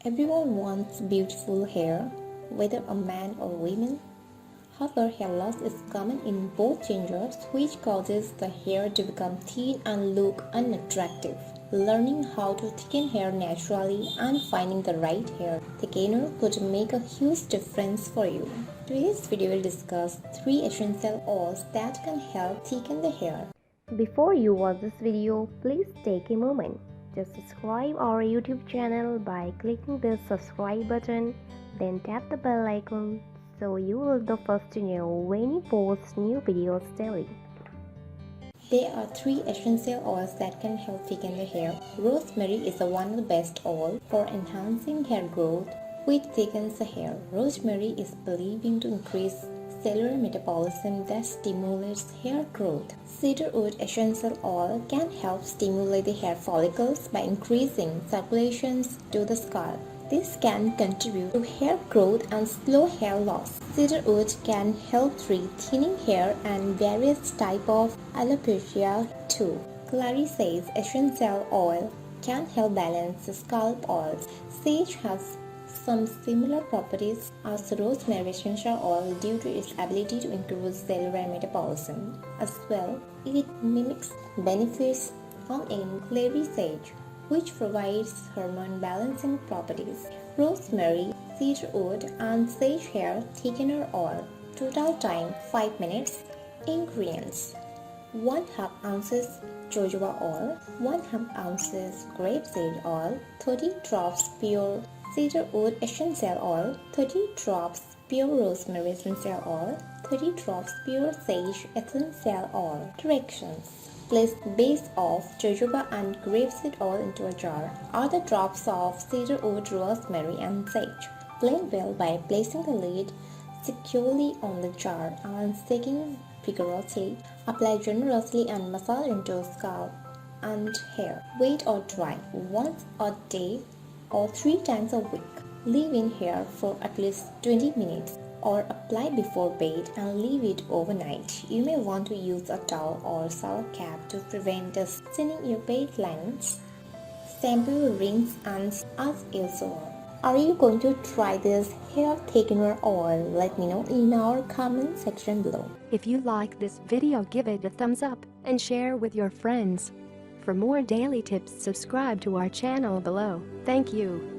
Everyone wants beautiful hair, whether a man or woman. However, hair loss is common in both genders, which causes the hair to become thin and look unattractive. Learning how to thicken hair naturally and finding the right hair thickener could make a huge difference for you. Today's video will discuss 3 essential oils that can help thicken the hair. Before you watch this video, please take a moment. Just subscribe our YouTube channel by clicking the subscribe button, then tap the bell icon so you will be the first to know when we post new videos daily. There are 3 essential oils that can help thicken the hair. Rosemary is one of the best oils for enhancing hair growth, which thickens the hair. Rosemary is believed to increase cellular metabolism that stimulates hair growth. Cedarwood essential oil can help stimulate the hair follicles by increasing circulation to the scalp. This can contribute to hair growth and slow hair loss. Cedarwood can help treat thinning hair and various types of alopecia too. Clary says essential oil can help balance the scalp oils. Sage has some similar properties as rosemary essential oil due to its ability to improve cellular metabolism. As well, it mimics benefits found in clary sage, which provides hormone balancing properties. Rosemary, cedarwood, and sage hair thickener oil. Total time 5 minutes. Ingredients: 1/2 ounces jojoba oil, 1/2 ounces grapeseed oil, 30 drops pure cedarwood essential oil, 30 drops pure rosemary essential oil, 30 drops pure sage essential oil. Directions: place base of jojoba and grapeseed oil into a jar. Add the drops of cedarwood, rosemary, and sage. Blend well by placing the lid securely on the jar and shaking vigorously. Apply generously and massage into scalp and hair. Wet or dry once a day or 3 times a week. Leave in hair for at least 20 minutes or apply before bed and leave it overnight. You may want to use a towel or shower cap to prevent dust staining your bed linens. Shampoo, rinse, and as usual. Are you going to try this hair thickener oil? Let me know in our comment section below. If you like this video, give it a thumbs up and share with your friends. For more daily tips, subscribe to our channel below. Thank you.